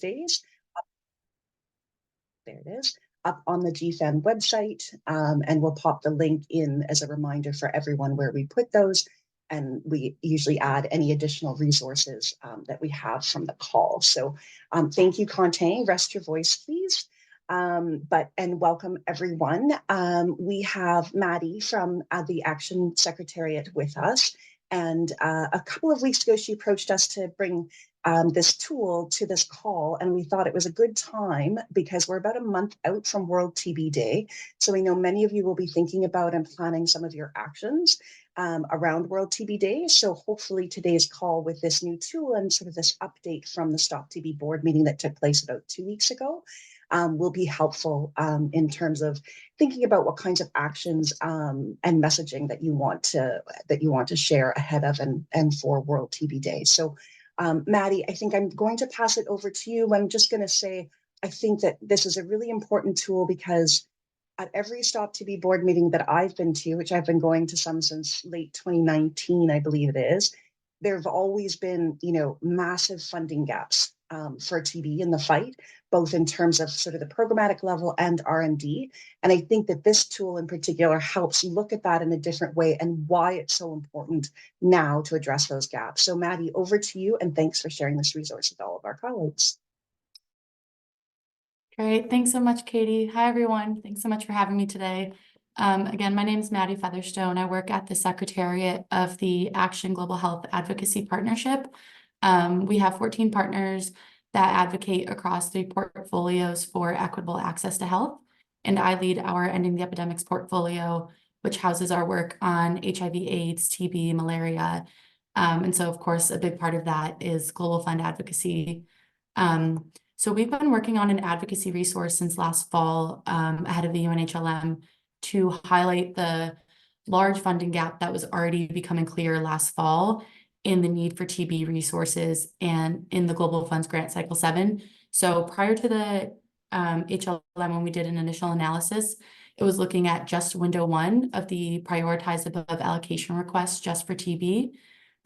days. There it is, up on the GFAN website, and we'll pop the link in as a reminder for everyone where we put those. And we usually add any additional resources that we have from the call. So thank you, Quentin. Rest your voice, please. And welcome everyone. We have Maddie from the Action Secretariat with us. And a couple of weeks ago, she approached us to bring this tool to this call, and we thought it was a good time because we're about a month out from World TB Day. So we know many of you will be thinking about and planning some of your actions around World TB Day. So hopefully today's call with this new tool and sort of this update from the Stop TB board meeting that took place about 2 weeks ago will be helpful in terms of thinking about what kinds of actions and messaging that you want to share ahead of and for World TB Day. So Maddie, I think I'm going to pass it over to you. I'm just going to say, I think that this is a really important tool because at every Stop TB board meeting that I've been to, which I've been going to some since late 2019, I believe it is, there have always been, massive funding gaps for TB in the fight, both in terms of sort of the programmatic level and R&D. And I think that this tool in particular helps look at that in a different way and why it's so important now to address those gaps. So Maddie, over to you, and thanks for sharing this resource with all of our colleagues. Great. Thanks so much, Katie. Hi, everyone. Thanks so much for having me today. Again, my name is Maddie Featherstone. I work at the Secretariat of the Action Global Health Advocacy Partnership. We have 14 partners that advocate across 3 portfolios for equitable access to health. And I lead our Ending the Epidemics portfolio, which houses our work on HIV/AIDS, TB, malaria. And so, of course, a big part of that is Global Fund advocacy. So we've been working on an advocacy resource since last fall ahead of the UNHLM to highlight the large funding gap that was already becoming clear last fall in the need for TB resources and in the Global Funds Grant Cycle 7. So prior to the HLM, when we did an initial analysis, it was looking at just window 1 of the prioritized above allocation requests just for TB.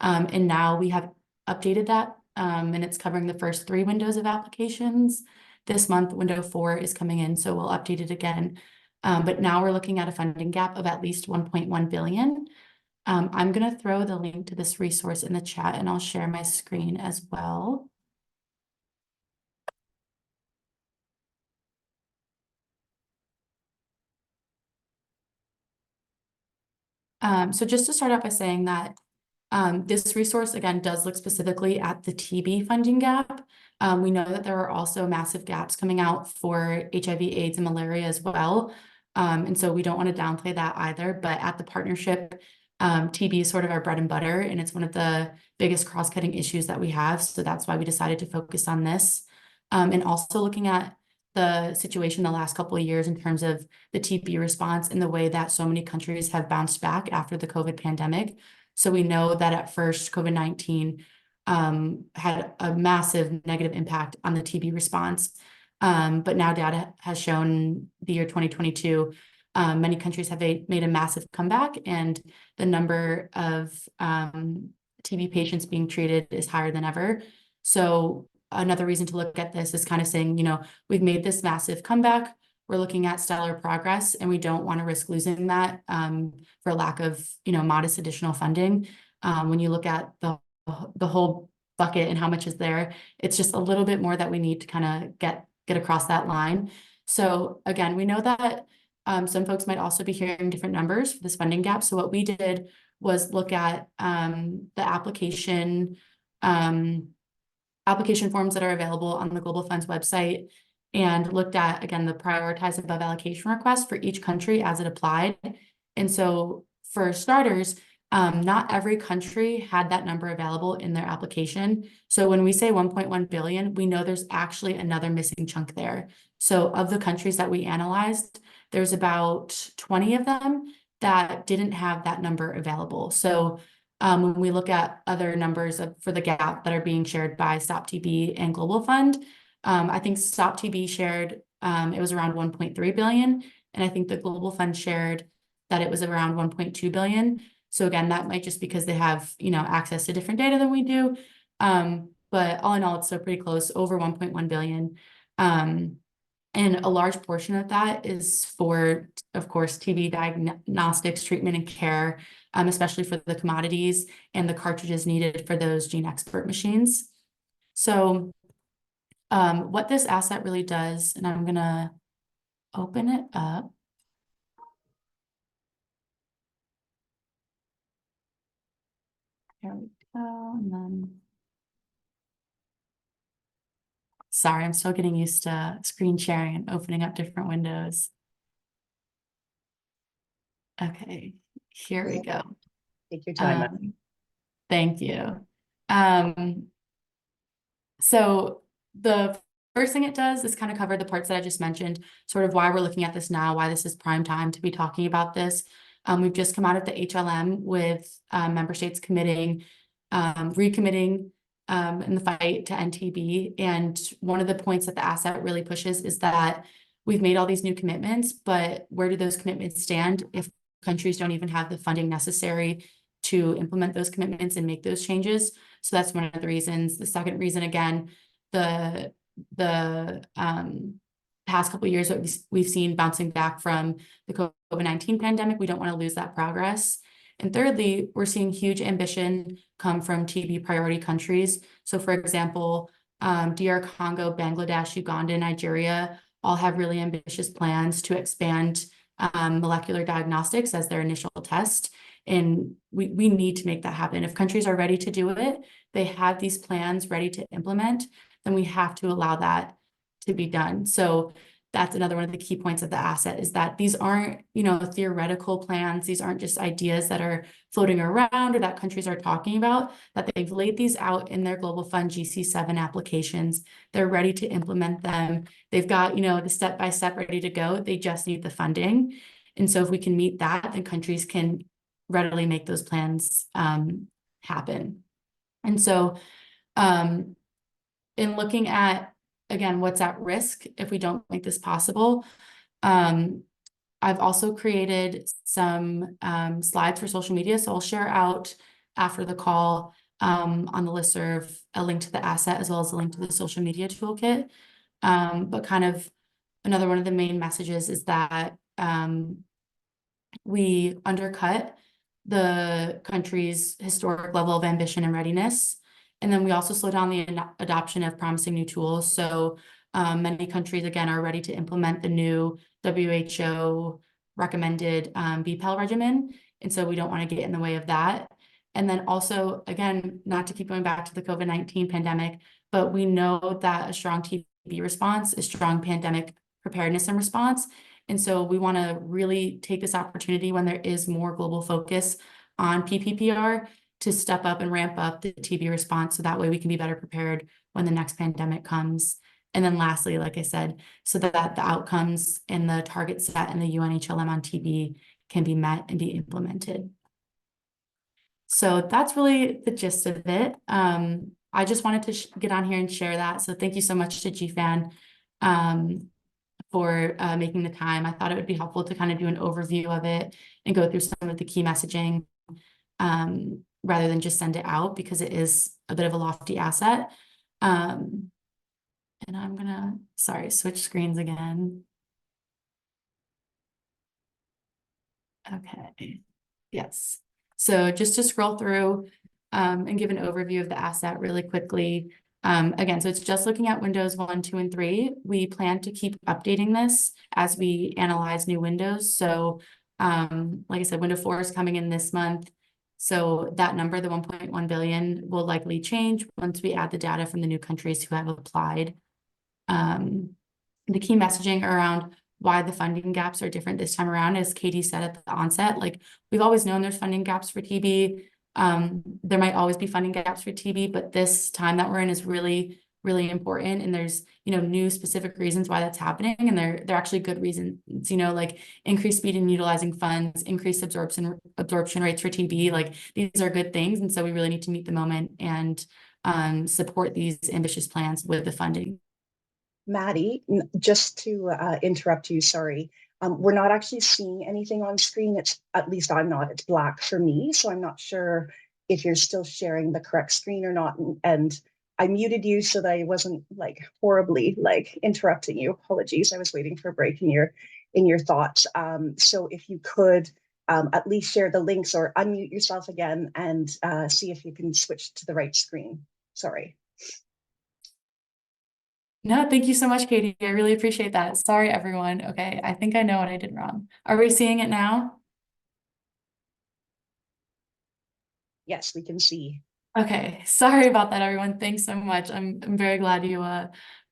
And now we have updated that. And it's covering the first 3 windows of applications. This month, window 4 is coming in, so we'll update it again. But now we're looking at a funding gap of at least 1.1 billion. I'm going to throw the link to this resource in the chat, and I'll share my screen as well. So just to start out by saying that this resource, again, does look specifically at the TB funding gap. We know that there are also massive gaps coming out for HIV, AIDS, and malaria as well. And so we don't want to downplay that either. But at the partnership, TB is sort of our bread and butter, and it's one of the biggest cross-cutting issues that we have. So that's why we decided to focus on this. And also looking at the situation the last couple of years in terms of the TB response and the way that so many countries have bounced back after the COVID pandemic. So we know that at first COVID-19 had a massive negative impact on the TB response. But now data has shown the year 2022, many countries have made a massive comeback, and the number of TB patients being treated is higher than ever. So another reason to look at this is kind of saying, we've made this massive comeback. We're looking at stellar progress, and we don't want to risk losing that for lack of, modest additional funding. When you look at the whole bucket and how much is there, it's just a little bit more that we need to kind of get across that line. So again, we know that some folks might also be hearing different numbers for this funding gap. So what we did was look at the application forms that are available on the Global Funds website, and looked at, again, the prioritized above allocation request for each country as it applied. And so for starters, not every country had that number available in their application. So when we say 1.1 billion, we know there's actually another missing chunk there. So of the countries that we analyzed, there's about 20 of them that didn't have that number available. So when we look at other numbers for the gap that are being shared by Stop TB and Global Fund, I think Stop TB shared it was around 1.3 billion, and I think the Global Fund shared that it was around 1.2 billion. So again, that might just because they have access to different data than we do. but all in all, it's still pretty close, over 1.1 billion. And a large portion of that is for, of course, TB diagnostics, treatment, and care, especially for the commodities and the cartridges needed for those gene expert machines. So what this asset really does, and I'm gonna open it up. There we go, and then, sorry, I'm still getting used to screen sharing and opening up different windows. Okay, here we go. Take your time. Thank you. So the first thing it does is kind of cover the parts that I just mentioned, sort of why we're looking at this now, why this is prime time to be talking about this. We've just come out of the HLM with member states committing, recommitting in the fight to NTB. And one of the points that the asset really pushes is that we've made all these new commitments, but where do those commitments stand if countries don't even have the funding necessary to implement those commitments and make those changes? So that's one of the reasons. The second reason, again, the past couple of years, what we've seen bouncing back from the COVID-19 pandemic, we don't want to lose that progress. And thirdly, we're seeing huge ambition come from TB priority countries. So for example, DR Congo, Bangladesh, Uganda, Nigeria all have really ambitious plans to expand molecular diagnostics as their initial test. And we need to make that happen. If countries are ready to do it, they have these plans ready to implement, then we have to allow that to be done. So that's another one of the key points of the asset, is that these aren't, theoretical plans. These aren't just ideas that are floating around or that countries are talking about, that they've laid these out in their Global Fund GC7 applications. They're ready to implement them. They've got, the step-by-step ready to go. They just need the funding. And so if we can meet that, then countries can readily make those plans happen. And so in looking at, again, what's at risk if we don't make this possible, I've also created some slides for social media. So I'll share out after the call on the listserv a link to the asset as well as a link to the social media toolkit. But kind of another one of the main messages is that we undercut the country's historic level of ambition and readiness. And then we also slow down the adoption of promising new tools. So many countries, again, are ready to implement the new WHO recommended BPAL regimen. And so we don't want to get in the way of that. And then also, again, not to keep going back to the COVID-19 pandemic, but we know that a strong TB response is strong pandemic preparedness and response. And so we want to really take this opportunity when there is more global focus on PPPR to step up and ramp up the TB response, so that way we can be better prepared when the next pandemic comes. And then lastly, like I said, so that the outcomes and the targets set in the UNHLM on TB can be met and be implemented. So that's really the gist of it. I just wanted to get on here and share that. So thank you so much to GFAN for making the time. I thought it would be helpful to kind of do an overview of it and go through some of the key messaging rather than just send it out, because it is a bit of a lofty asset. And I'm gonna, switch screens again. Okay, yes. So just to scroll through and give an overview of the asset really quickly. Again, so it's just looking at Windows 1, 2, and 3. We plan to keep updating this as we analyze new windows. So like I said, Windows 4 is coming in this month. So that number, the 1.1 billion, will likely change once we add the data from the new countries who have applied. The key messaging around why the funding gaps are different this time around, as Katie said at the onset, like we've always known there's funding gaps for TB. There might always be funding gaps for TB, but this time that we're in is really, really important. And there's, new specific reasons why that's happening. And they're actually good reasons, like increased speed in utilizing funds, increased absorption rates for TB. Like these are good things. And so we really need to meet the moment and support these ambitious plans with the funding. Maddie, just to interrupt you, sorry. We're not actually seeing anything on screen. It's, at least I'm not, it's black for me. So I'm not sure if you're still sharing the correct screen or not. And I muted you so that I wasn't like horribly like interrupting you. Apologies. I was waiting for a break in your thoughts. So if you could at least share the links or unmute yourself again and see if you can switch to the right screen. Sorry. No, thank you so much, Katie. I really appreciate that. Sorry, everyone. Okay, I think I know what I did wrong. Are we seeing it now? Yes, we can see. Okay, sorry about that, everyone. Thanks so much. I'm very glad you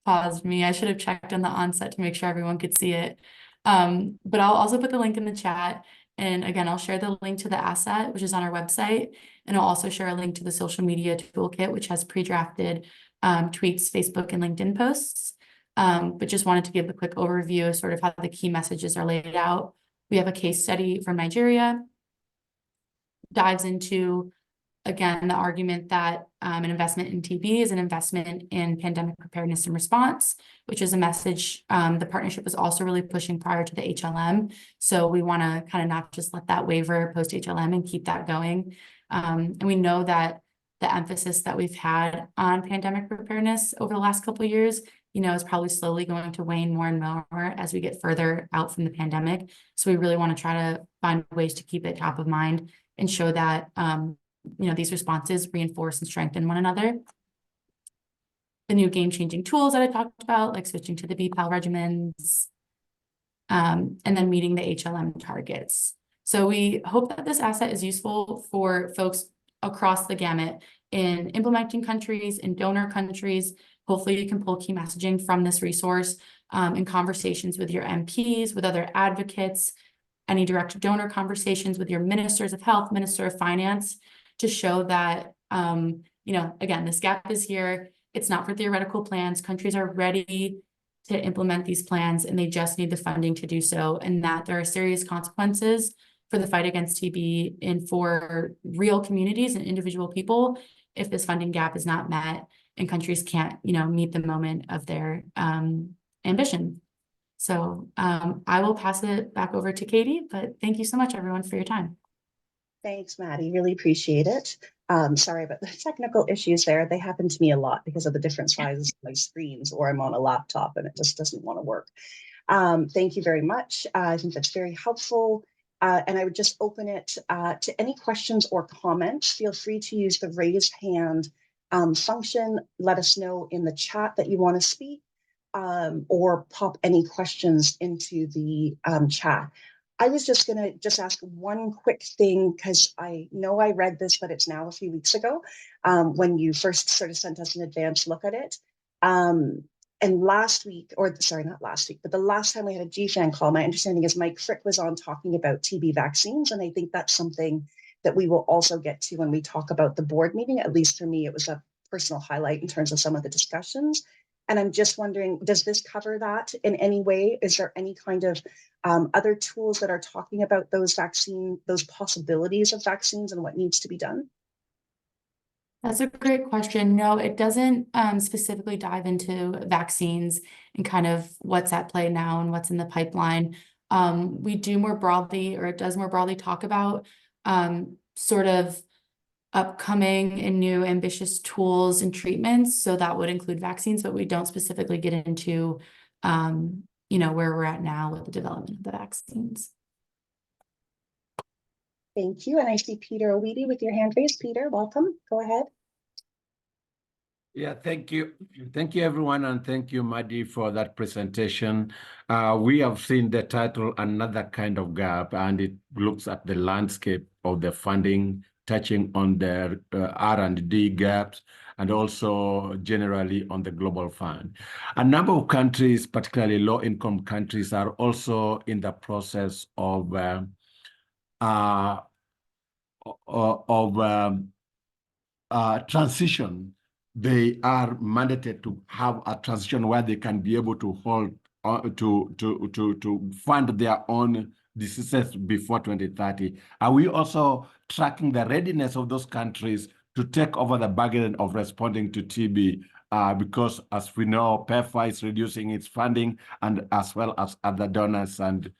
paused me. I should have checked on the onset to make sure everyone could see it. But I'll also put the link in the chat. And again, I'll share the link to the asset, which is on our website. And I'll also share a link to the social media toolkit, which has pre-drafted tweets, Facebook, and LinkedIn posts. But just wanted to give a quick overview of sort of how the key messages are laid out. We have a case study from Nigeria, dives into again, the argument that an investment in TB is an investment in pandemic preparedness and response, which is a message the partnership was also really pushing prior to the HLM. So we want to kind of not just let that waver post HLM and keep that going. And we know that the emphasis that we've had on pandemic preparedness over the last couple of years, is probably slowly going to wane more and more as we get further out from the pandemic. So we really want to try to find ways to keep it top of mind and show that these responses reinforce and strengthen one another. The new game-changing tools that I talked about, like switching to the BPAL regimens, and then meeting the HLM targets. So we hope that this asset is useful for folks across the gamut in implementing countries, in donor countries. Hopefully you can pull key messaging from this resource in conversations with your MPs, with other advocates, any direct donor conversations with your ministers of health, minister of finance, to show that, again, this gap is here. It's not for theoretical plans. Countries are ready to implement these plans, and they just need the funding to do so, and that there are serious consequences for the fight against TB and for real communities and individual people if this funding gap is not met and countries can't, meet the moment of their ambition. So I will pass it back over to Katie, but thank you so much, everyone, for your time. Thanks, Maddie. Really appreciate it. Sorry about the technical issues there. They happen to me a lot because of the different sizes of my screens, or I'm on a laptop and it just doesn't want to work. Thank you very much. I think that's very helpful. And I would just open it to any questions or comments. Feel free to use the raise hand function. Let us know in the chat that you want to speak, or pop any questions into the chat. I was just going to ask one quick thing, because I know I read this, but it's now a few weeks ago when you first sort of sent us an advanced look at it. And last week, or sorry, not last week, but the last time we had a GFAN call, my understanding is Mike Frick was on talking about TB vaccines. And I think that's something that we will also get to when we talk about the board meeting. At least for me, it was a personal highlight in terms of some of the discussions. And I'm just wondering, does this cover that in any way? Is there any kind of other tools that are talking about those possibilities of vaccines and what needs to be done? That's a great question. No, it doesn't specifically dive into vaccines and kind of what's at play now and what's in the pipeline. We do more broadly, or it does more broadly talk about sort of upcoming and new ambitious tools and treatments. So that would include vaccines, but we don't specifically get into, where we're at now with the development of the vaccines. Thank you. And I see Peter O'Weedy with your hand raised. Peter, welcome. Go ahead. Yeah, thank you. Thank you, everyone. And thank you, Maddie, for that presentation. We have seen the title, Another Kind of Gap, and it looks at the landscape of the funding, touching on the R&D gaps, and also generally on the global fund. A number of countries, particularly low-income countries, are also in the process of transition. They are mandated to have a transition where they can be able to hold to fund their own diseases before 2030. Are we also tracking the readiness of those countries to take over the burden of responding to TB? Because as we know, PEPFAR is reducing its funding, and as well as other donors, and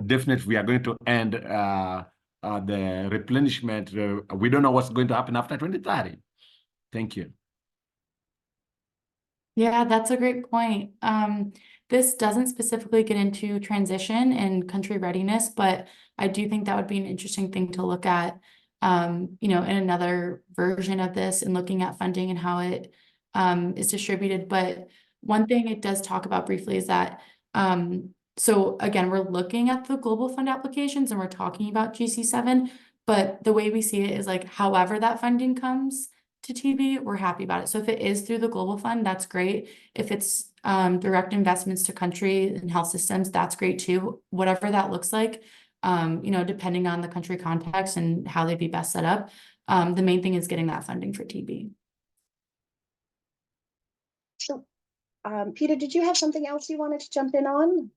definitely we are going to end the replenishment. We don't know what's going to happen after 2030. Thank you. Yeah, that's a great point. This doesn't specifically get into transition and country readiness, but I do think that would be an interesting thing to look at, in another version of this and looking at funding and how it is distributed. But one thing it does talk about briefly is that, so again, we're looking at the global fund applications and we're talking about GC7, but the way we see it is like, however that funding comes to TB, we're happy about it. So if it is through the Global Fund, that's great. If it's direct investments to country and health systems, that's great too. Whatever that looks like, depending on the country context and how they'd be best set up. The main thing is getting that funding for TB. So, Peter, did you have something else you wanted to jump in on?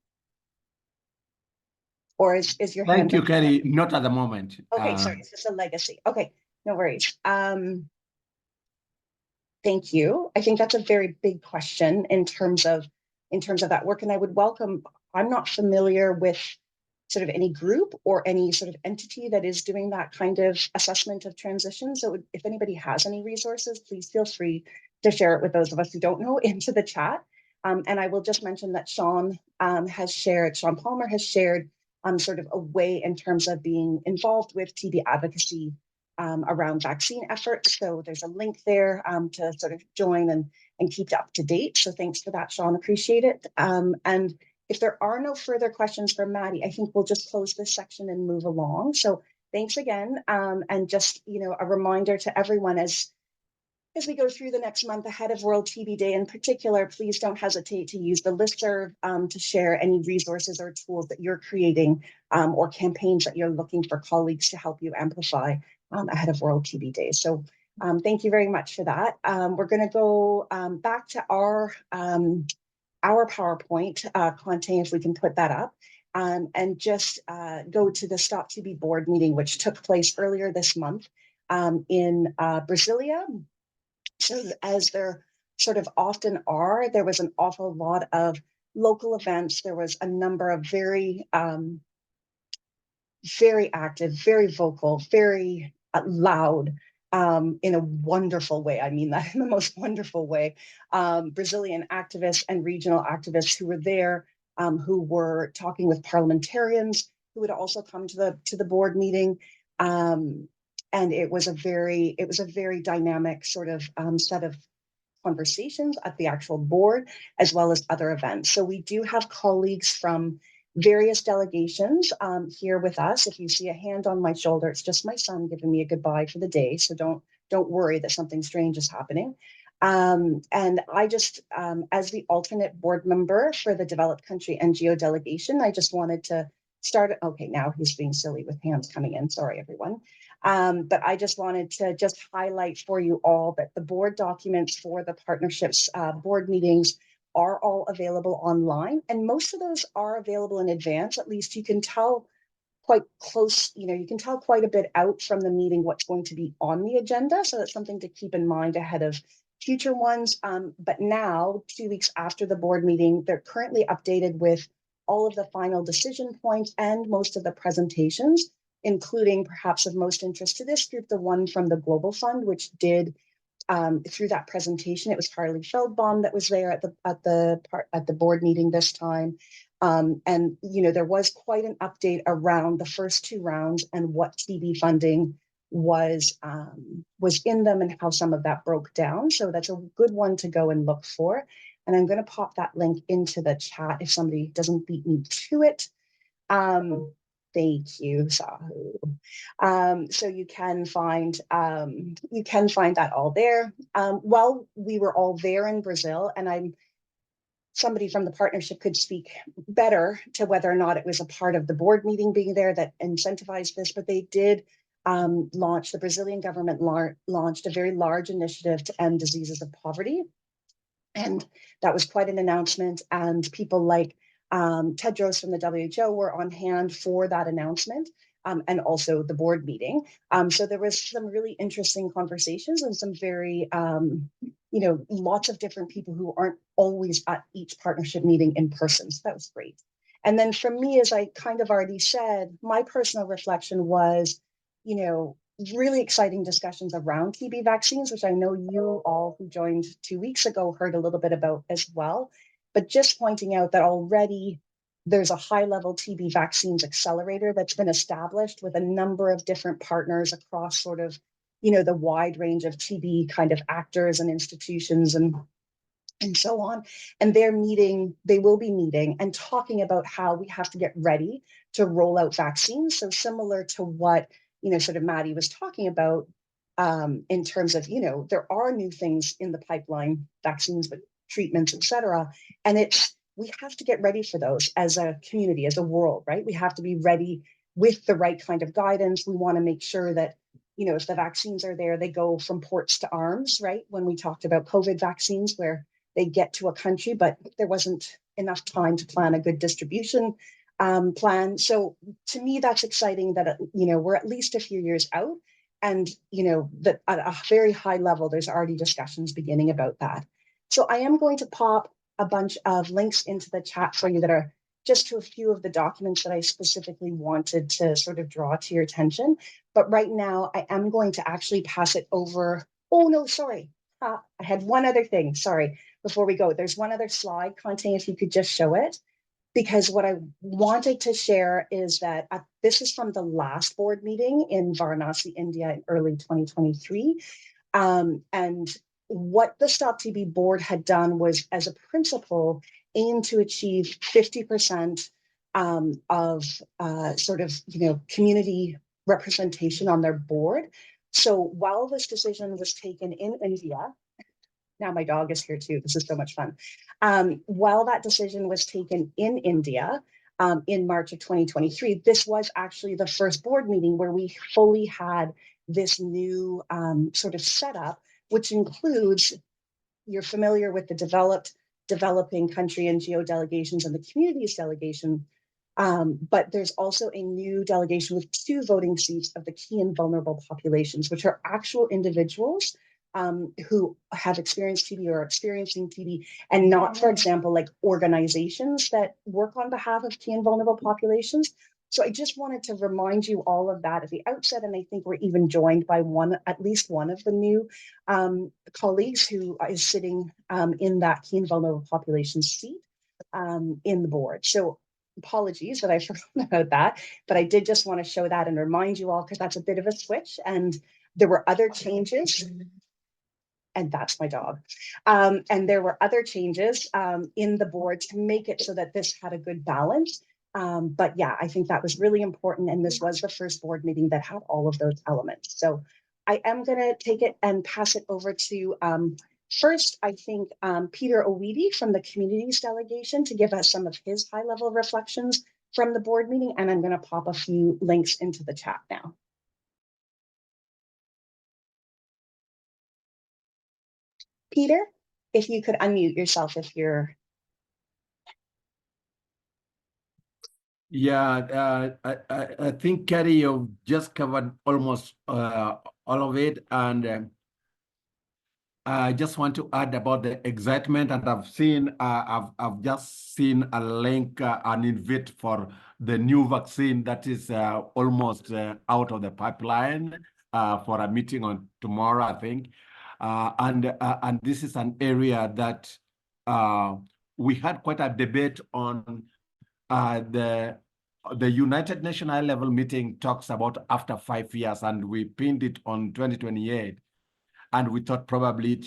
Or is your hand Thank you, up? Kelly. Not at the moment. Okay, sorry, it's just a legacy. Okay, no worries. Thank you. I think that's a very big question in terms of that work. And I would welcome, I'm not familiar with sort of any group or any sort of entity that is doing that kind of assessment of transition. So if anybody has any resources, please feel free to share it with those of us who don't know into the chat. And I will just mention that Sean Palmer has shared sort of a way in terms of being involved with TB advocacy around vaccine efforts. So there's a link there to sort of join and keep up to date. So thanks for that, Sean, appreciate it. And if there are no further questions from Maddie, I think we'll just close this section and move along. So thanks again. And just, a reminder to everyone as we go through the next month ahead of World TB Day in particular, please don't hesitate to use the listserv to share any resources or tools that you're creating or campaigns that you're looking for colleagues to help you amplify ahead of World TB Day. So thank you very much for that. We're going to go back to our PowerPoint content, if we can put that up, and just go to the Stop TB board meeting, which took place earlier this month in Brasilia. So as there sort of often are, there was an awful lot of local events. There was a number of very active, very vocal, very loud, in a wonderful way. I mean that in the most wonderful way. Brazilian activists and regional activists who were there, who were talking with parliamentarians who would also come to the board meeting. And it was a very dynamic sort of set of conversations at the actual board, as well as other events. So we do have colleagues from various delegations here with us. If you see a hand on my shoulder, it's just my son giving me a goodbye for the day. So don't worry that something strange is happening. And I just, as the alternate board member for the developed country NGO delegation, I just wanted to start. Okay, now he's being silly with hands coming in. Sorry, everyone. But I just wanted to just highlight for you all that the board documents for the partnerships board meetings are all available online, and most of those are available in advance. At least you can tell quite close, you can tell quite a bit out from the meeting what's going to be on the agenda. So that's something to keep in mind ahead of future ones. But now, 2 weeks after the board meeting, they're currently updated with all of the final decision points and most of the presentations, including perhaps of most interest to this group, the one from the Global Fund, which did through that presentation. It was Harley Feldbaum that was there at the board meeting this time. And there was quite an update around the first 2 rounds and what TB funding was in them and how some of that broke down. So that's a good one to go and look for. And I'm going to pop that link into the chat if somebody doesn't beat me to it. Thank you, Sahu. So you can find that all there. While we were all there in Brazil, and somebody from the partnership could speak better to whether or not it was a part of the board meeting being there that incentivized this, but they did launch, the Brazilian government launched a very large initiative to end diseases of poverty. And that was quite an announcement, and people like Tedros from the WHO were on hand for that announcement, and also the board meeting. So there was some really interesting conversations and some very, lots of different people who aren't always at each partnership meeting in person. So that was great. And then for me, as I kind of already said, my personal reflection was, really exciting discussions around TB vaccines, which I know you all who joined 2 weeks ago heard a little bit about as well. But just pointing out that already there's a high-level TB vaccines accelerator that's been established with a number of different partners across sort of, the wide range of TB kind of actors and institutions and so on. And they will be meeting and talking about how we have to get ready to roll out vaccines. So similar to what, sort of Maddie was talking about in terms of, there are new things in the pipeline, vaccines, but treatments, et cetera. And we have to get ready for those as a community, as a world, right? We have to be ready with the right kind of guidance. We want to make sure that, if the vaccines are there, they go from ports to arms, right? When we talked about COVID vaccines, where they get to a country, but there wasn't enough time to plan a good distribution plan. So to me, that's exciting that, we're at least a few years out. And, that at a very high level, there's already discussions beginning about that. So I am going to pop a bunch of links into the chat for you that are just to a few of the documents that I specifically wanted to sort of draw to your attention. But right now, I am going to actually pass it over. Oh, no, sorry. I had one other thing. Sorry. Before we go, there's one other slide, Conte, if you could just show it. Because what I wanted to share is that this is from the last board meeting in Varanasi, India in early 2023. And what the Stop TB board had done was, as a principle, aim to achieve 50% of sort of, community representation on their board. So while this decision was taken in India, now my dog is here too. This is so much fun. While that decision was taken in India in March of 2023, this was actually the first board meeting where we fully had this new sort of setup, which includes, you're familiar with the developing country NGO delegations and the communities delegation, but there's also a new delegation with 2 voting seats of the key and vulnerable populations, which are actual individuals who have experienced TB or are experiencing TB, and not, for example, like organizations that work on behalf of key and vulnerable populations. So I just wanted to remind you all of that at the outset, and I think we're even joined by at least one of the new colleagues who is sitting in that key and vulnerable population seat in the board. So apologies that I forgot about that, but I did just want to show that and remind you all, because that's a bit of a switch, and there were other changes. And that's my dog. And there were other changes in the board to make it so that this had a good balance. But yeah, I think that was really important. And this was the first board meeting that had all of those elements. So I am going to take it and pass it over to first, I think, Peter Owidi from the communities delegation to give us some of his high-level reflections from the board meeting. And I'm going to pop a few links into the chat now. Peter, if you could unmute yourself if you're. Yeah, I think, Carrie, you've just covered almost all of it. And I just want to add about the excitement. And I've just seen a link, an invite for the new vaccine that is almost out of the pipeline for a meeting on tomorrow, I think. And this is an area that we had quite a debate on. The United Nations high-level meeting talks about after 5 years, and we pinned it on 2028. And we thought probably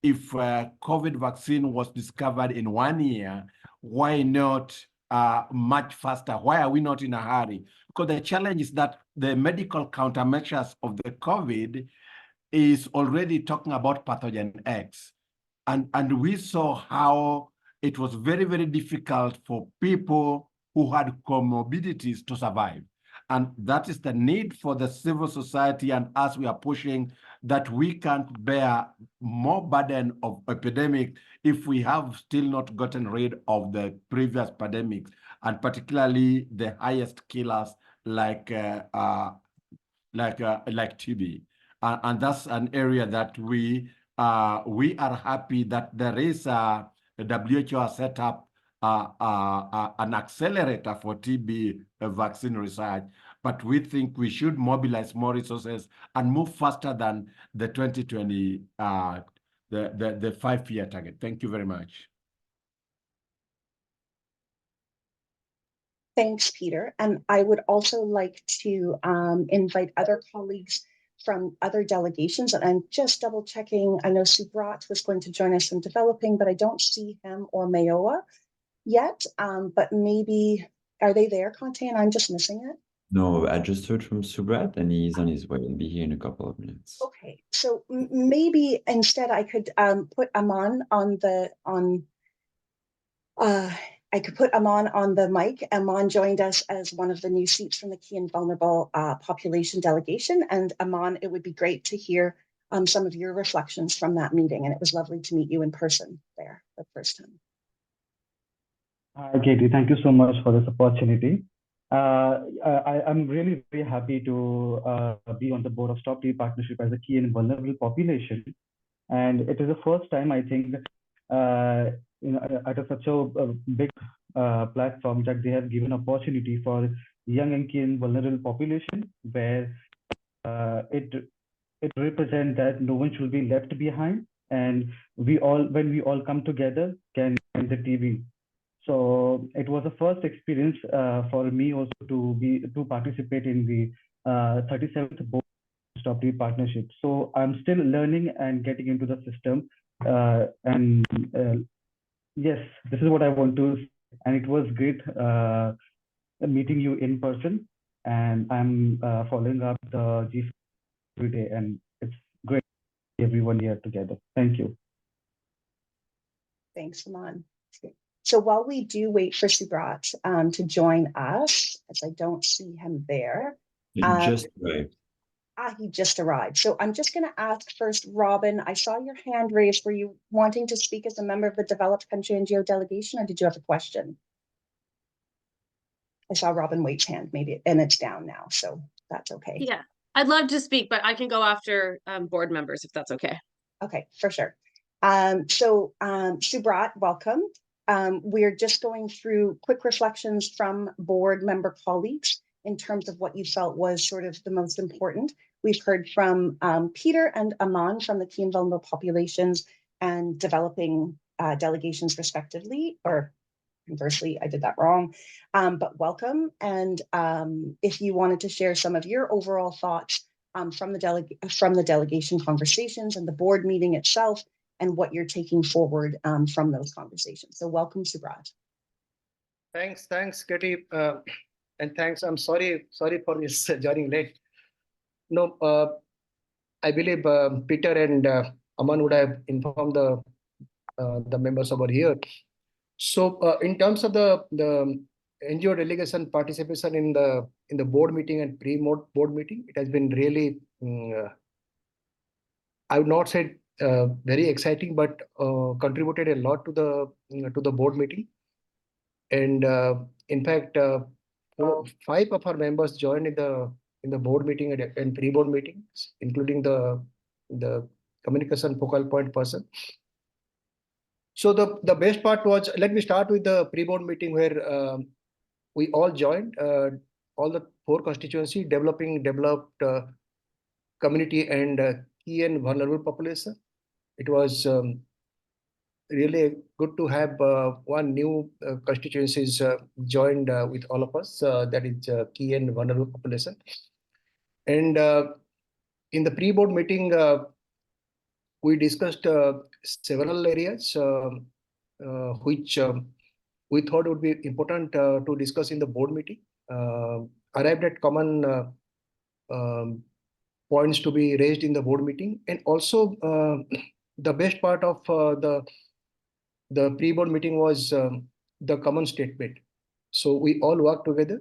if COVID vaccine was discovered in 1 year, why not much faster? Why are we not in a hurry? Because the challenge is that the medical countermeasures of the COVID is already talking about pathogen X. And we saw how it was very, very difficult for people who had comorbidities to survive. And that is the need for the civil society and us. We are pushing that we can't bear more burden of epidemic if we have still not gotten rid of the previous pandemics, and particularly the highest killers like TB. And that's an area that we are happy that there is a WHO has set up an accelerator for TB vaccine research. but we think we should mobilize more resources and move faster than the 2020, the 5-year target. Thank you very much. Thanks, Peter. And I would also like to invite other colleagues from other delegations. And I'm just double checking. I know Subrat was going to join us in developing, but I don't see him or Mayoa yet. But maybe, are they there, Conte, and I'm just missing it? No, I just heard from Subrat and he's on his way. He'll be here in a couple of minutes. Okay, so maybe instead I could put Aman on the I could put Aman on the mic. Aman joined us as one of the new seats from the Key and Vulnerable Population Delegation. And Aman, it would be great to hear some of your reflections from that meeting. And it was lovely to meet you in person there the first time. Hi, Katie. Thank you so much for this opportunity. I'm really very happy to be on the board of Stop TB Partnership as a Key and Vulnerable Population. And it is the first time, I think, at such a big platform that they have given opportunity for young and key and vulnerable population, where it represents that no one should be left behind, and when we all come together, can end the TB. So it was the first experience for me also to participate in the 37th board Stop TB Partnership. So I'm still learning and getting into the system, yes, this is what I want to say. And it was great meeting you in person. And I'm following up the GFAN every day. And it's great to see everyone here together. Thank you. Thanks, Aman. So while we do wait for Subrat to join us, as I don't see him there. He just arrived. He just arrived. So I'm just going to ask first, Robin, I saw your hand raised. Were you wanting to speak as a member of the Developed Country NGO delegation, or did you have a question? I saw Robin Waite's hand, maybe, and it's down now, so that's okay. Yeah, I'd love to speak, but I can go after board members if that's okay. Okay, for sure. Subrat, welcome. We're just going through quick reflections from board member colleagues in terms of what you felt was sort of the most important. We've heard from Peter and Aman from the Key and Vulnerable Populations and Developing delegations respectively, or conversely, I did that wrong, but welcome. And if you wanted to share some of your overall thoughts from the delegation conversations and the board meeting itself, and what you're taking forward from those conversations. So welcome, Subrat. Thanks, Katie. And thanks. I'm sorry for this joining late. No, I believe Peter and Aman would have informed the members over here. So in terms of the NGO delegation participation in the board meeting and pre-board meeting, it has been really, I would not say very exciting, but contributed a lot to the board meeting. And in fact, 5 of our members joined in the board meeting and pre-board meetings, including the communication focal point person. So the best part was, let me start with the pre-board meeting where we all joined, all the 4 constituency developed community and key and vulnerable population. It was really good to have one new constituencies joined with all of us, that is key and vulnerable population. And in the pre-board meeting, we discussed several areas which we thought would be important to discuss in the board meeting, arrived at common points to be raised in the board meeting. And also the best part of the pre-board meeting was the common statement. So we all worked together,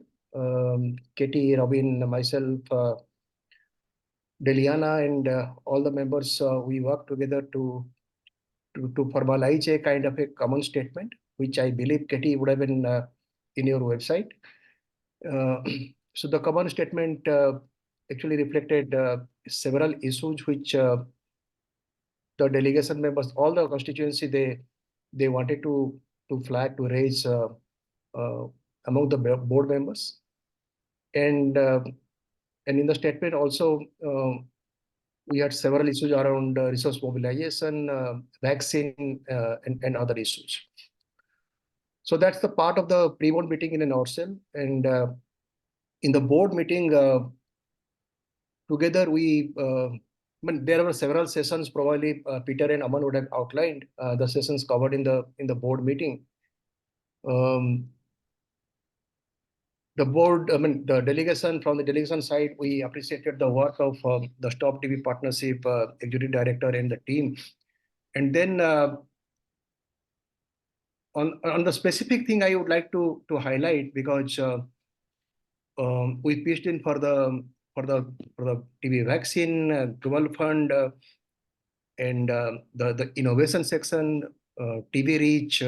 Katie, Robin, myself, Deliana, and all the members, we worked together to formalize a kind of a common statement, which I believe, Katie, would have been in your website. So the common statement actually reflected several issues which the delegation members, all the constituency, they wanted to flag, to raise among the board members. And in the statement also, we had several issues around resource mobilization, vaccine, and other issues. So that's the part of the pre-board meeting in a nutshell. And in the board meeting, together we, there were several sessions. Probably Peter and Aman would have outlined the sessions covered in the board meeting. The board, the delegation, from the delegation side, we appreciated the work of the Stop TB Partnership Executive Director and the team. And then on the specific thing I would like to highlight, because we pitched in for the TB vaccine, Global Fund, and the innovation section, TB reach,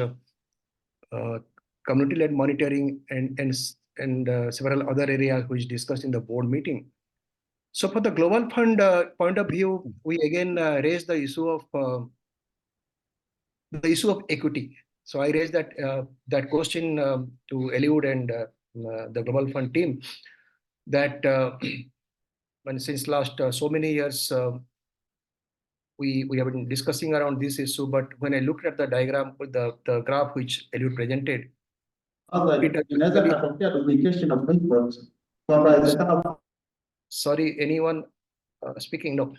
community-led monitoring, and several other areas which discussed in the board meeting. So for the Global Fund point of view, we again raised the issue of equity. So I raised that question to Eliud and the Global Fund team, that since last so many years we have been discussing around this issue, but when I looked at the diagram with the graph which Eliud presented, sorry, anyone speaking? No.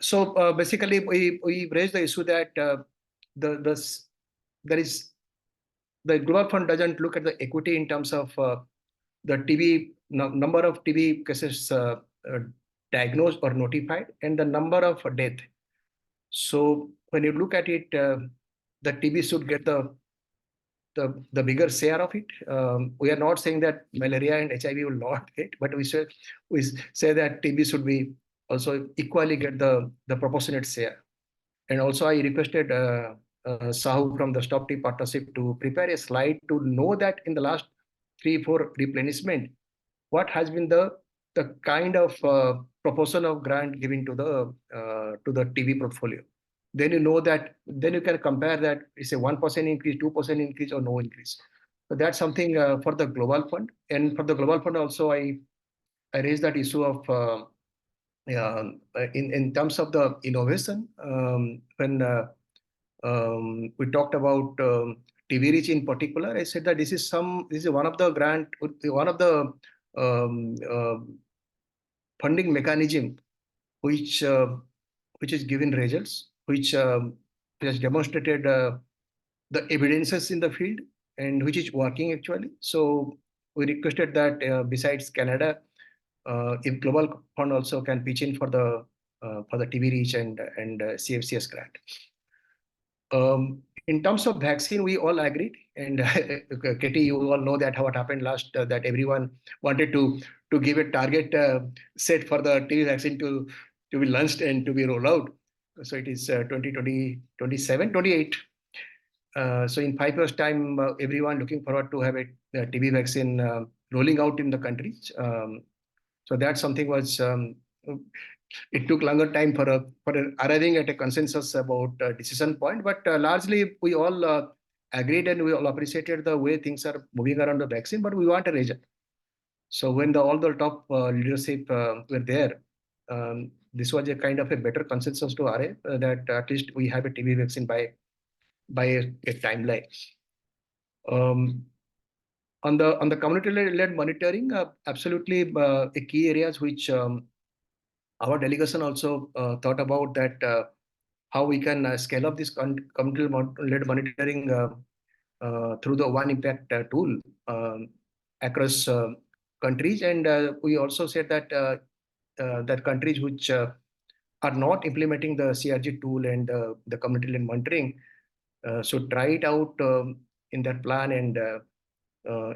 So basically, we raised the issue that the Global Fund doesn't look at the equity in terms of the TB number of TB cases diagnosed or notified, and the number of death. So when you look at it, the TB should get the bigger share of it. We are not saying that malaria and HIV will not get, but we say that TB should be also equally get the proportionate share. And also I requested Sahu from the Stop TB Partnership to prepare a slide to know that in the last 3-4 replenishment, what has been the kind of proportion of grant given to the TB portfolio. Then you know that, then you can compare that it's a 1% increase, 2% increase, or no increase. So that's something for the Global Fund. And for the Global Fund also, I raised that issue of in terms of the innovation, when we talked about TB reach in particular, I said that this is one of the funding mechanism which is given results, which has demonstrated the evidences in the field, and which is working actually. So we requested that besides Canada, if Global Fund also can pitch in for the TB reach and CFCS grant. In terms of vaccine, we all agreed, and Katie, you all know that what happened last, that everyone wanted to give a target set for the TB vaccine to be launched and to be rolled out. So it is 2027, 28. So in 5 years' time, everyone looking forward to have a TB vaccine rolling out in the country. So that something was. It took longer time for arriving at a consensus about decision point, but largely we all agreed and we all appreciated the way things are moving around the vaccine, but we want a result. So when all the top leadership were there, this was a kind of a better consensus to arrive that at least we have a TB vaccine by a timeline. On the community-led monitoring, absolutely a key areas which our delegation also thought about, that how we can scale up this community-led monitoring through the One Impact tool across countries. And we also said that that countries which are not implementing the CRG tool and the community-led monitoring should try it out in that plan and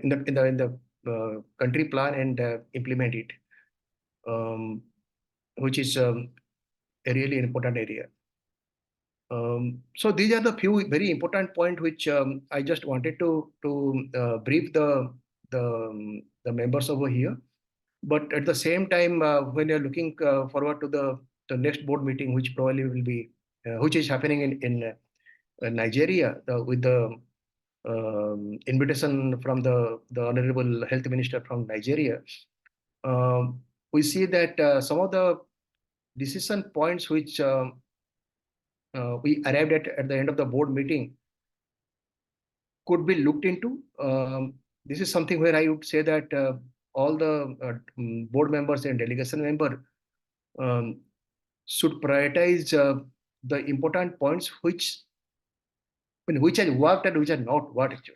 in the country plan and implement it, which is a really important area. So these are the few very important points which I just wanted to brief the members over here. But at the same time, when you're looking forward to the next board meeting, which probably will be which is happening in Nigeria, with the invitation from the Honorable Health Minister from Nigeria. we see that some of the decision points which we arrived at the end of the board meeting could be looked into. This is something where I would say that all the board members and delegation member should prioritize the important points which have worked and which are not worked actually.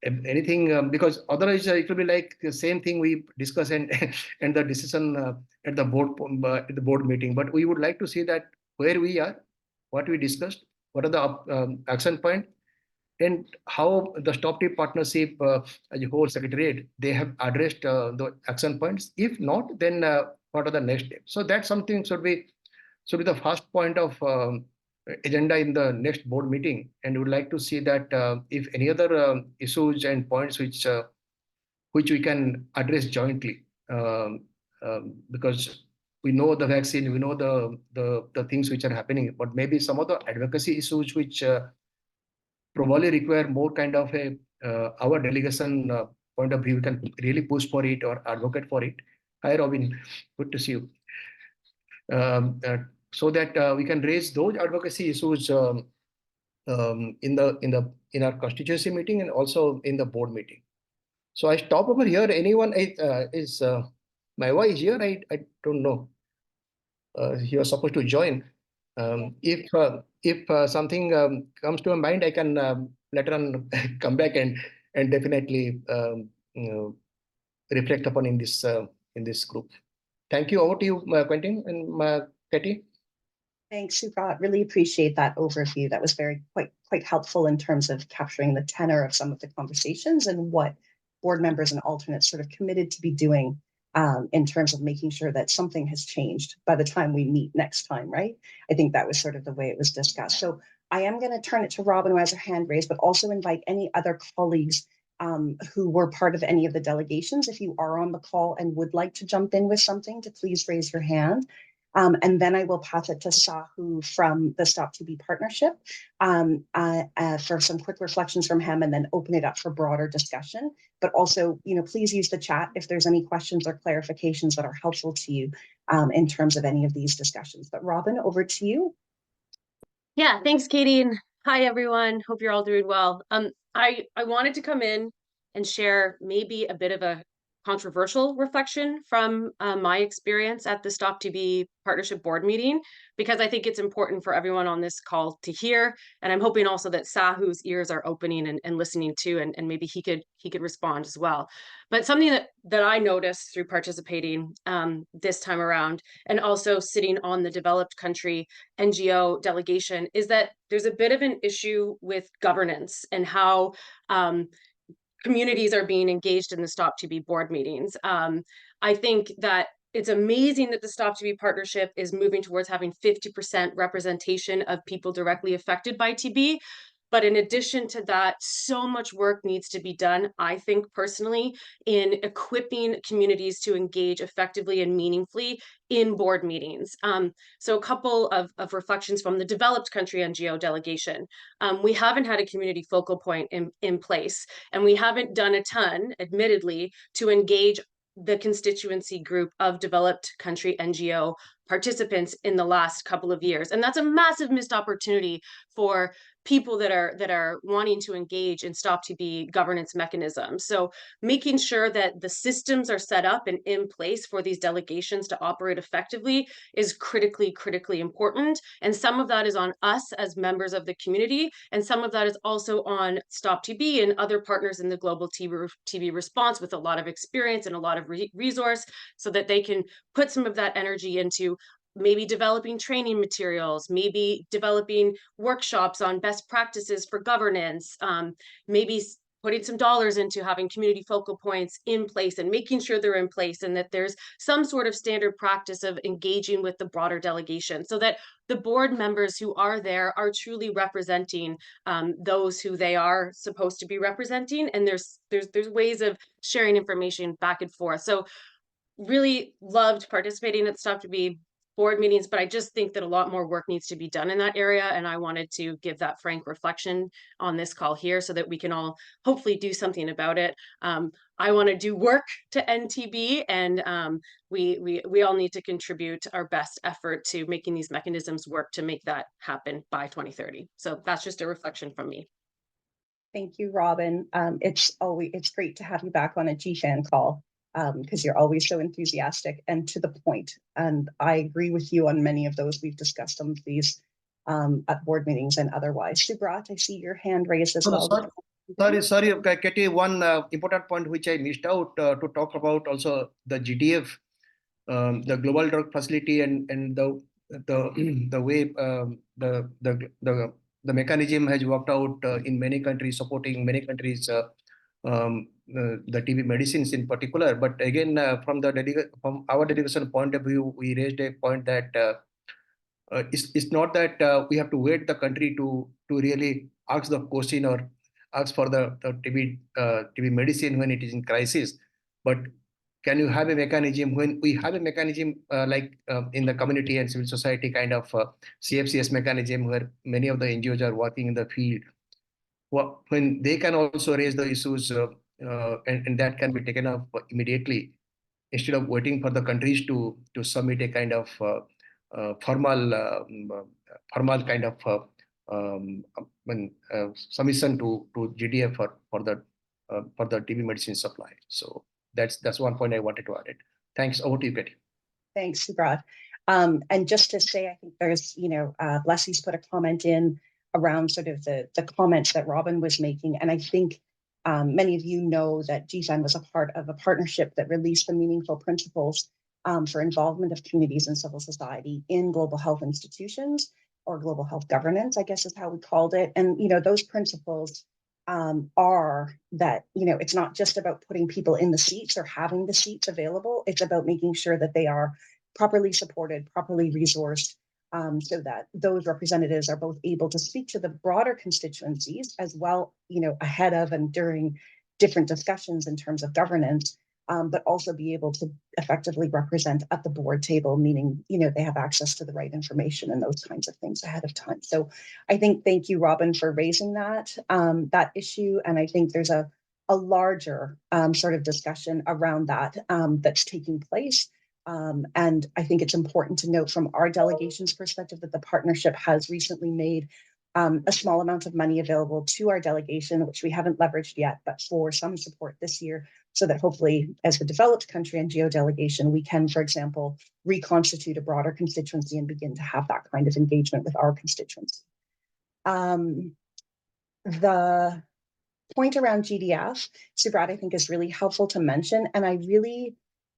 Anything because otherwise it will be like the same thing we discuss and and the decision at the board meeting. But we would like to see that where we are, what we discussed, what are the action point, and how the Stop Tip partnership as a whole secretariat they have addressed the action points. If not, then what are the next steps? So that something should be the first point of agenda in the next board meeting, and we would like to see that if any other issues and points which we can address jointly, because we know the vaccine, we know the things which are happening, but maybe some of the advocacy issues which probably require more kind of a our delegation point of view, we can really push for it or advocate for it. Hi, Robin, good to see you. So that we can raise those advocacy issues in our constituency meeting and also in the board meeting. So I stop over here. Anyone is my wife is here? I don't know. He was supposed to join. If something comes to my mind, I can later on come back and definitely reflect upon in this group. Thank you. Over to you, Quentin and Katie. Thanks, Subrat. Really appreciate that overview. That was quite helpful in terms of capturing the tenor of some of the conversations and what board members and alternates sort of committed to be doing in terms of making sure that something has changed by the time we meet next time, right? I think that was sort of the way it was discussed. So I am going to turn it to Robin, who has her hand raised, but also invite any other colleagues who were part of any of the delegations. If you are on the call and would like to jump in with something, to please raise your hand. And then I will pass it to Sahu from the Stop TB partnership for some quick reflections from him, and then open it up for broader discussion. But also, please use the chat if there's any questions or clarifications that are helpful to you in terms of any of these discussions. But Robin, over to you. Yeah, thanks, Katie. And hi, everyone. Hope you're all doing well. I wanted to come in and share maybe a bit of a controversial reflection from my experience at the Stop TB Partnership Board meeting, because I think it's important for everyone on this call to hear. And I'm hoping also that Sahu's ears are opening and listening too, and maybe he could respond as well. But something that I noticed through participating this time around, and also sitting on the developed country NGO delegation, is that there's a bit of an issue with governance and how communities are being engaged in the Stop TB board meetings. I think that it's amazing that the Stop TB partnership is moving towards having 50% representation of people directly affected by TB. But in addition to that, so much work needs to be done, I think personally, in equipping communities to engage effectively and meaningfully in board meetings. So a couple of reflections from the developed country NGO delegation. We haven't had a community focal point in place, and we haven't done a ton, admittedly, to engage the constituency group of developed country NGO participants in the last couple of years. And that's a massive missed opportunity for people that are wanting to engage in Stop TB governance mechanisms. So making sure that the systems are set up and in place for these delegations to operate effectively is critically important. And some of that is on us as members of the community, and some of that is also on Stop TB and other partners in the global TB response with a lot of experience and a lot of resource, so that they can put some of that energy into maybe developing training materials, maybe developing workshops on best practices for governance, maybe putting some dollars into having community focal points in place and making sure they're in place, and that there's some sort of standard practice of engaging with the broader delegation, so that the board members who are there are truly representing those who they are supposed to be representing. And there's ways of sharing information back and forth. So really loved participating at Stop TB. board meetings, but I just think that a lot more work needs to be done in that area. And I wanted to give that frank reflection on this call here so that we can all hopefully do something about it. I want to do work to end TB, and we all need to contribute our best effort to making these mechanisms work to make that happen by 2030. So that's just a reflection from me. Thank you, Robin. It's great to have you back on a GFAN call, because you're always so enthusiastic and to the point. And I agree with you on many of those. We've discussed some of these at board meetings and otherwise. Subrat, I see your hand raised as well. Sorry, Katie, one important point which I missed out to talk about also the GDF, the Global Drug Facility, and the way the mechanism has worked out in many countries, supporting many countries, the TB medicines in particular. But again, from our delegation point of view, we raised a point that it's not that we have to wait the country to really ask the question or ask for the TB medicine when it is in crisis, but can you have a mechanism when we have a mechanism like in the community and civil society kind of CFCS mechanism where many of the NGOs are working in the field, when they can also raise the issues and that can be taken up immediately instead of waiting for the countries to submit a kind of formal kind of submission to GDF for the TB medicine supply. So that's one point I wanted to add it. Thanks. Over to you, Katie. Thanks, Subrat. And just to say, I think there's, Blessie's put a comment in around sort of the comments that Robin was making. And I think many of you know that GFAN was a part of a partnership that released the meaningful principles for involvement of communities and civil society in global health institutions, or global health governance, I guess is how we called it. And, those principles are that, it's not just about putting people in the seats or having the seats available. It's about making sure that they are properly supported, properly resourced, so that those representatives are both able to speak to the broader constituencies as well, ahead of and during different discussions in terms of governance, but also be able to effectively represent at the board table, meaning, they have access to the right information and those kinds of things ahead of time. So I think, thank you, Robin, for raising that issue. And I think there's a larger sort of discussion around that that's taking place. And I think it's important to note from our delegation's perspective that the partnership has recently made a small amount of money available to our delegation, which we haven't leveraged yet, but for some support this year, so that hopefully as the developed country NGO delegation, we can, for example, reconstitute a broader constituency and begin to have that kind of engagement with our constituency. The point around GDF, Subrat, I think is really helpful to mention. And I really,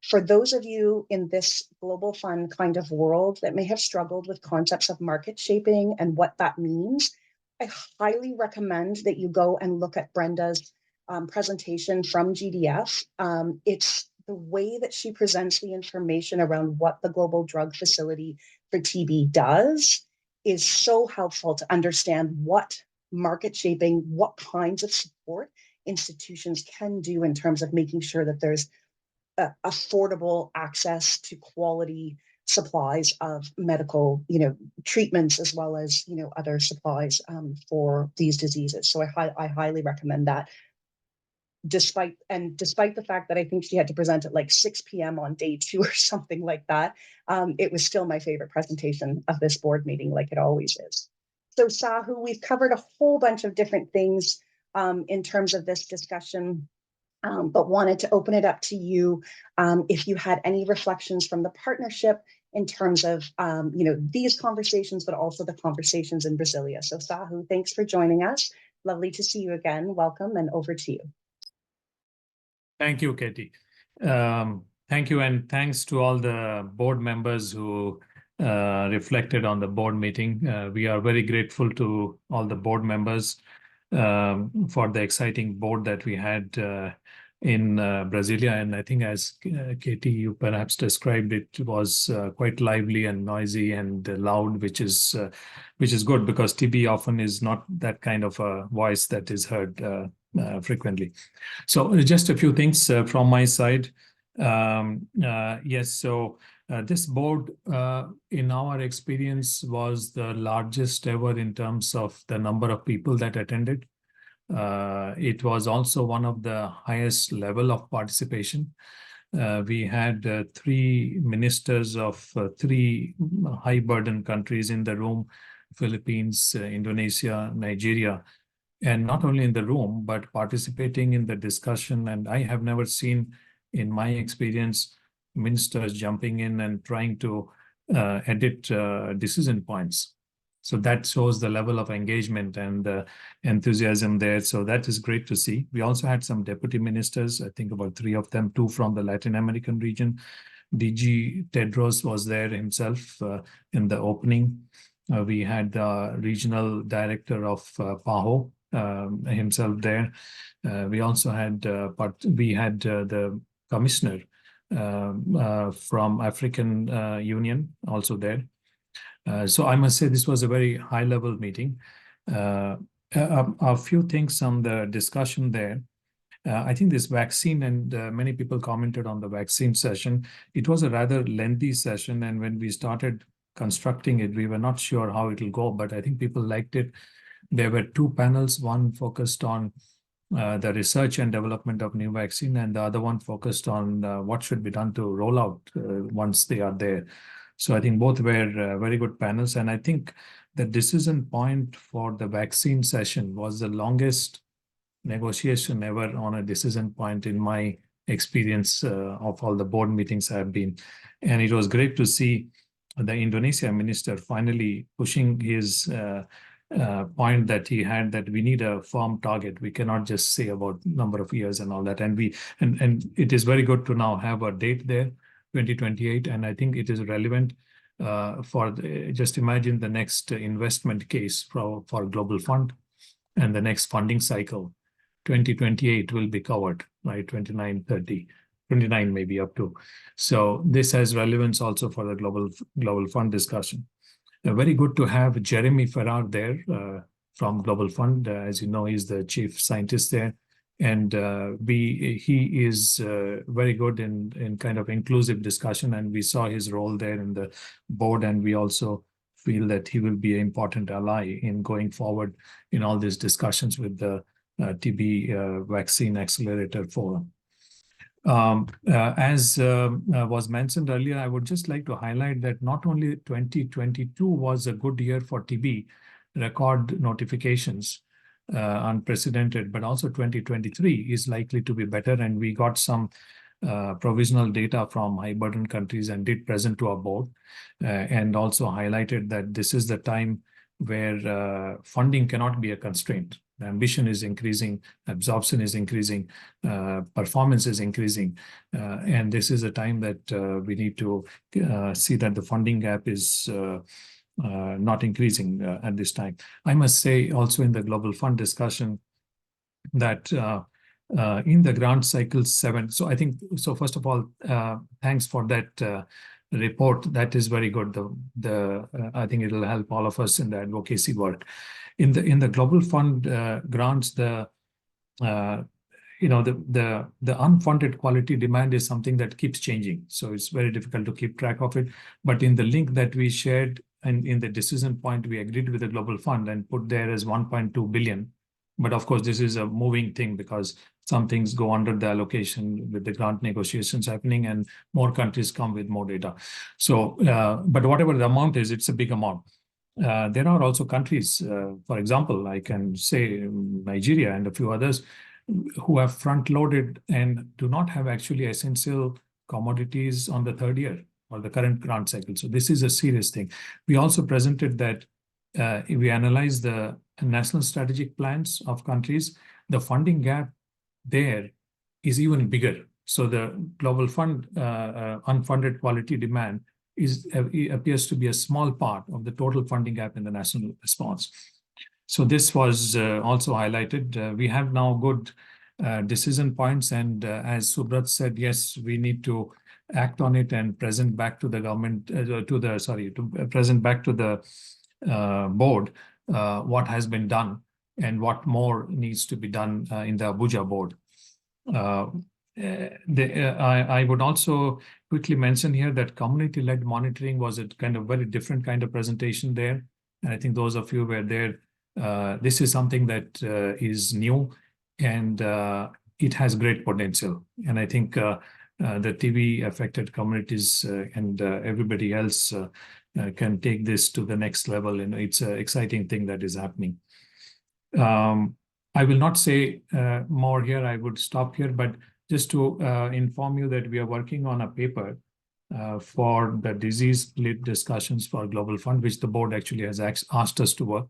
for those of you in this global fund kind of world that may have struggled with concepts of market shaping and what that means, I highly recommend that you go and look at Brenda's presentation from GDF. It's the way that she presents the information around what the Global Drug Facility for TB does is so helpful to understand what market shaping, what kinds of support institutions can do in terms of making sure that there's affordable access to quality supplies of medical, treatments, as well as, other supplies for these diseases. So I highly recommend that. Despite the fact that I think she had to present at like 6 p.m. on day 2 or something like that, it was still my favorite presentation of this board meeting, like it always is. So Sahu, we've covered a whole bunch of different things in terms of this discussion. But wanted to open it up to you if you had any reflections from the partnership in terms of these conversations, but also the conversations in Brasilia. So Sahu, thanks for joining us. Lovely to see you again. Welcome, and over to you. Thank you, Katie. Thank you, and thanks to all the board members who reflected on the board meeting. We are very grateful to all the board members for the exciting board that we had in Brasilia. And I think, as Katie, you perhaps described, it was quite lively and noisy and loud, which is good, because TB often is not that kind of a voice that is heard frequently. So just a few things from my side. Yes, so This board, in our experience, was the largest ever in terms of the number of people that attended. It was also one of the highest level of participation. We had 3 ministers of 3 high burden countries in the room: Philippines, Indonesia, Nigeria. And not only in the room, but participating in the discussion. And I have never seen, in my experience, ministers jumping in and trying to edit decision points. So that shows the level of engagement and enthusiasm there. So that is great to see. We also had some deputy ministers, I think about 3 of them, 2 from the Latin American region. DG Tedros was there himself in the opening. We had the regional director of PAHO himself there. We also had the commissioner from African Union also there. So I must say this was a very high-level meeting. A few things on the discussion there. I think this vaccine, and many people commented on the vaccine session. It was a rather lengthy session, and when we started constructing it, we were not sure how it will go, but I think people liked it. There were 2 panels, one focused on the research and development of new vaccine, and the other one focused on what should be done to roll out once they are there. So I think both were very good panels. And I think the decision point for the vaccine session was the longest negotiation ever on a decision point in my experience of all the board meetings I have been. And it was great to see the Indonesia minister finally pushing his point that he had, that we need a firm target. We cannot just say about number of years and all that. And it is very good to now have a date there, 2028, and I think it is relevant just imagine the next investment case for Global Fund, and the next funding cycle, 2028 will be covered, right? 29, 30, 29 maybe up to. So this has relevance also for the Global Fund discussion. Very good to have Jeremy Ferrar there from Global Fund. As you know, he's the chief scientist there. And he is very good in kind of inclusive discussion, and we saw his role there in the board, and we also feel that he will be an important ally in going forward in all these discussions with the TB Vaccine Accelerator Forum. As was mentioned earlier, I would just like to highlight that not only 2022 was a good year for TB, record notifications, unprecedented, but also 2023 is likely to be better. And we got some provisional data from high burden countries and did present to our board, and also highlighted that this is the time where funding cannot be a constraint. The ambition is increasing, absorption is increasing, performance is increasing, and this is a time that we need to see that the funding gap is not increasing at this time. I must say also in the Global Fund discussion that in the grant cycle 7, so I think, so first of all, thanks for that report. That is very good. I think it will help all of us in the advocacy work. In the Global Fund grants, the unfunded quality demand is something that keeps changing. So it's very difficult to keep track of it. But in the link that we shared and in the decision point, we agreed with the Global Fund and put there as 1.2 billion. But of course, this is a moving thing because some things go under the allocation with the grant negotiations happening and more countries come with more data. So, but whatever the amount is, it's a big amount. There are also countries, for example, I can say Nigeria and a few others, who have front-loaded and do not have actually essential commodities on the 3rd year or the current grant cycle. So this is a serious thing. We also presented that if we analyze the national strategic plans of countries, the funding gap there is even bigger. So the Global Fund unfunded quality demand appears to be a small part of the total funding gap in the national response. So this was also highlighted. We have now good decision points, and as Subrat said, yes, we need to act on it and present back to the government, present back to the board what has been done and what more needs to be done in the Abuja board. I would also quickly mention here that community-led monitoring was a kind of very different kind of presentation there. And I think those of you were there. This is something that is new, and it has great potential. And I think the TB affected communities and everybody else can take this to the next level. And it's an exciting thing that is happening. I will not say more here. I would stop here, but just to inform you that we are working on a paper for the disease split discussions for Global Fund, which the board actually has asked us to work.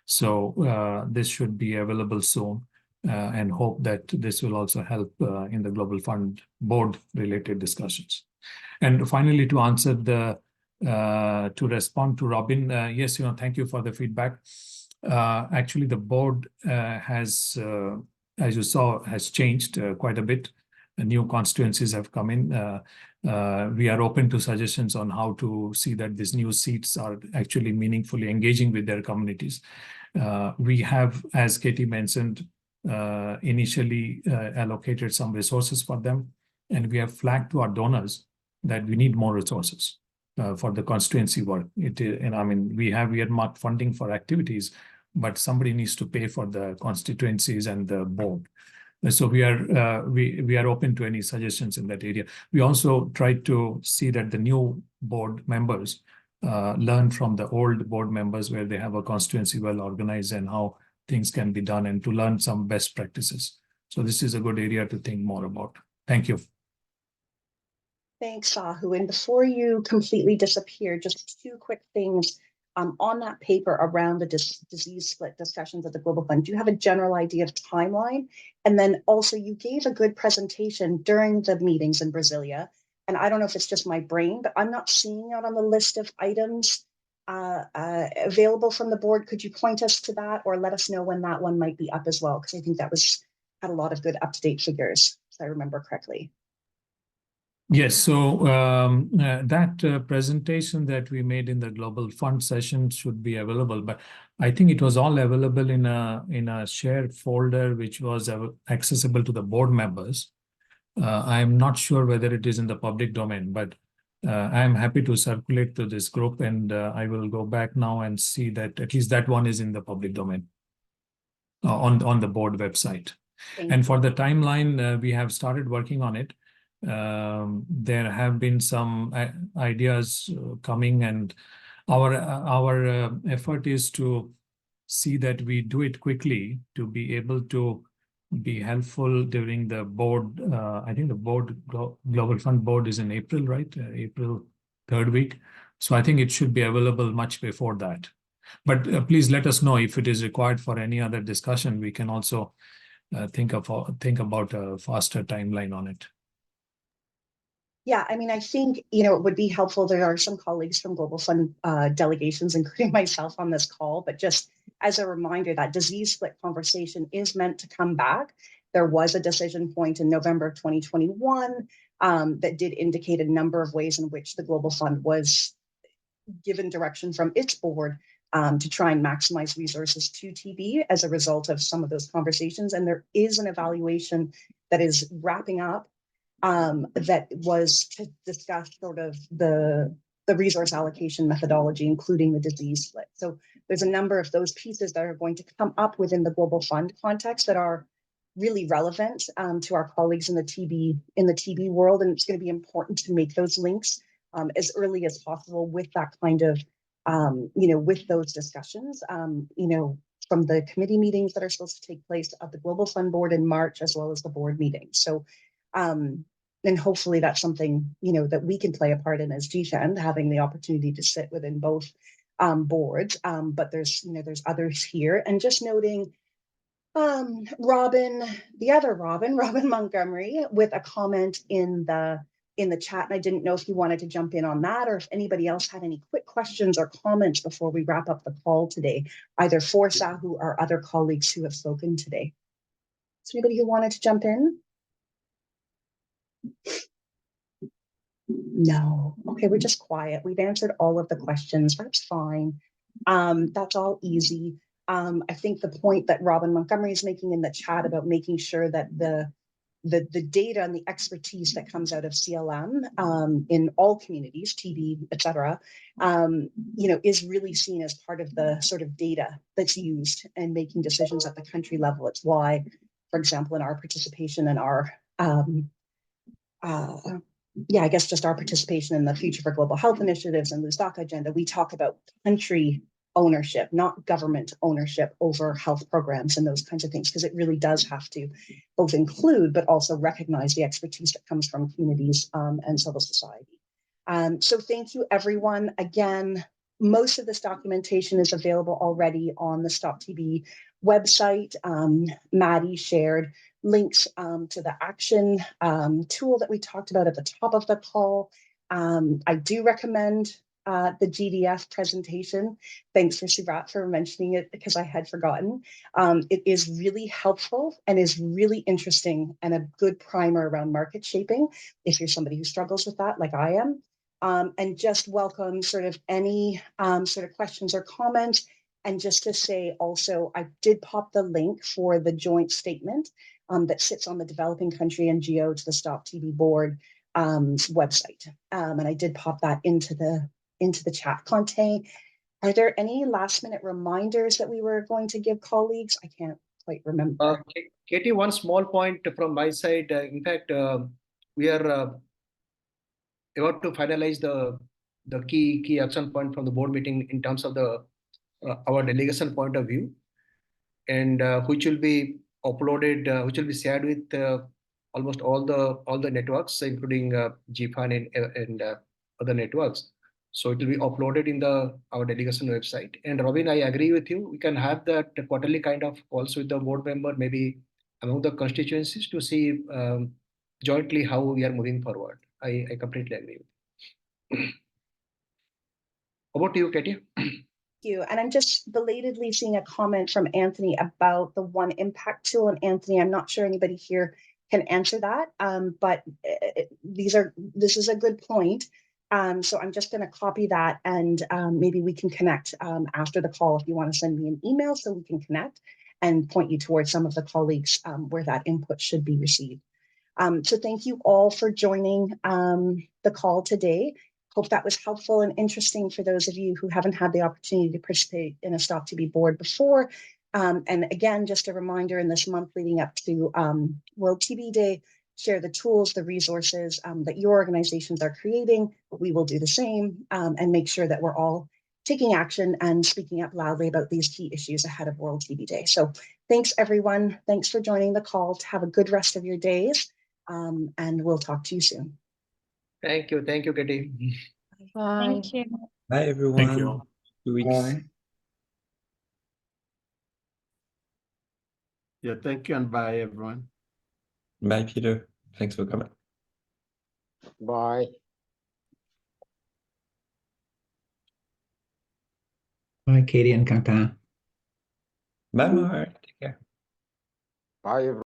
So this should be available soon, and hope that this will also help in the Global Fund board related discussions. And finally, to answer to respond to Robin, yes, thank you for the feedback. Actually, the board has, as you saw, has changed quite a bit. New constituencies have come in. We are open to suggestions on how to see that these new seats are actually meaningfully engaging with their communities. We have, as Katie mentioned, initially allocated some resources for them, and we have flagged to our donors that we need more resources for the constituency work. And I mean, we have earmarked funding for activities, but somebody needs to pay for the constituencies and the board. So we are open to any suggestions in that area. We also try to see that the new board members learn from the old board members where they have a constituency well organized and how things can be done, and to learn some best practices. So this is a good area to think more about. Thank you. Thanks, Sahu. And before you completely disappear, just two quick things. On that paper around the disease split discussions at the Global Fund, do you have a general idea of timeline? And then also, you gave a good presentation during the meetings in Brasilia. And I don't know if it's just my brain, but I'm not seeing it on the list of items available from the board. Could you point us to that, or let us know when that one might be up as well? Because I think that had a lot of good up-to-date figures, if I remember correctly. Yes, so that presentation that we made in the Global Fund session should be available, but I think it was all available in a shared folder which was accessible to the board members. I'm not sure whether it is in the public domain, but I'm happy to circulate to this group, and I will go back now and see that at least that one is in the public domain on the board website. And for the timeline, we have started working on it. There have been some ideas coming, and our effort is to see that we do it quickly to be able to be helpful during the board. I think the board Global Fund board is in April, right? April 3rd week. So I think it should be available much before that. But please let us know if it is required for any other discussion. We can also think about a faster timeline on it. Yeah, I mean, I think, it would be helpful. There are some colleagues from Global Fund delegations, including myself, on this call, but just as a reminder, that disease split conversation is meant to come back. There was a decision point in November of 2021 that did indicate a number of ways in which the Global Fund was given direction from its board to try and maximize resources to TB as a result of some of those conversations. And there is an evaluation that is wrapping up that was to discuss sort of the resource allocation methodology, including the disease split. So there's a number of those pieces that are going to come up within the Global Fund context that are really relevant to our colleagues in the TB world, and it's going to be important to make those links as early as possible with that kind of with those discussions. From the committee meetings that are supposed to take place at the Global Fund board in March, as well as the board meetings. So. And hopefully that's something, that we can play a part in as GFAN, having the opportunity to sit within both boards. But there's others here. And just noting Robin Montgomery, with a comment in the chat. And I didn't know if you wanted to jump in on that, or if anybody else had any quick questions or comments before we wrap up the call today, either for Sahu or other colleagues who have spoken today. Is there anybody who wanted to jump in? No. Okay, we're just quiet. We've answered all of the questions. That's fine. That's all easy. I think the point that Robin Montgomery is making in the chat about making sure that the the data and the expertise that comes out of CLM in all communities, TB, et cetera, is really seen as part of the sort of data that's used in making decisions at the country level. It's why, for example, in our participation in our, I guess just our participation in the Future for Global Health initiatives and Lusaka agenda, we talk about country ownership, not government ownership over health programs and those kinds of things, because it really does have to both include, but also recognize the expertise that comes from communities and civil society. So thank you, everyone. Again, most of this documentation is available already on the Stop TB website. Maddie shared links to the action tool that we talked about at the top of the call. I do recommend the GDF presentation. Thanks for Subrat for mentioning it, because I had forgotten. It is really helpful and is really interesting and a good primer around market shaping if you're somebody who struggles with that like I am. And just welcome sort of any sort of questions or comments. And just to say also, I did pop the link for the joint statement that sits on the developing country NGO to the Stop TB board website. And I did pop that into the chat. Conte, are there any last minute reminders that we were going to give colleagues? I can't quite remember. Katie, one small point from my side. In fact, we are about to finalize the key action point from the board meeting in terms of the our delegation point of view, and which will be uploaded, which will be shared with almost all the networks, including GFAN and other networks. So it will be uploaded in our delegation website. And Robin, I agree with you. We can have that quarterly kind of calls with the board member, maybe among the constituencies, to see jointly how we are moving forward. I completely agree with you. Over to you, Katie. You. And I'm just belatedly seeing a comment from Anthony about the One Impact tool. And Anthony, I'm not sure anybody here can answer that, but this is a good point. So I'm just going to copy that, and maybe we can connect after the call if you want to send me an email so we can connect and point you towards some of the colleagues where that input should be received. So thank you all for joining the call today. Hope that was helpful and interesting for those of you who haven't had the opportunity to participate in a Stop TB board before. And again, just a reminder, in this month leading up to World TB Day, share the tools, the resources that your organizations are creating. We will do the same and make sure that we're all taking action and speaking up loudly about these key issues ahead of World TB Day. So thanks, everyone. Thanks for joining the call. Have a good rest of your days, and we'll talk to you soon. Thank you, Katie. Bye. Thank you. Bye, everyone. Thank you. 2 weeks. Bye. Yeah, thank you, and bye, everyone. Bye, Peter. Thanks for coming. Bye. Bye, Katie and Kanta. Bye, Mark. Take care. Bye, everyone.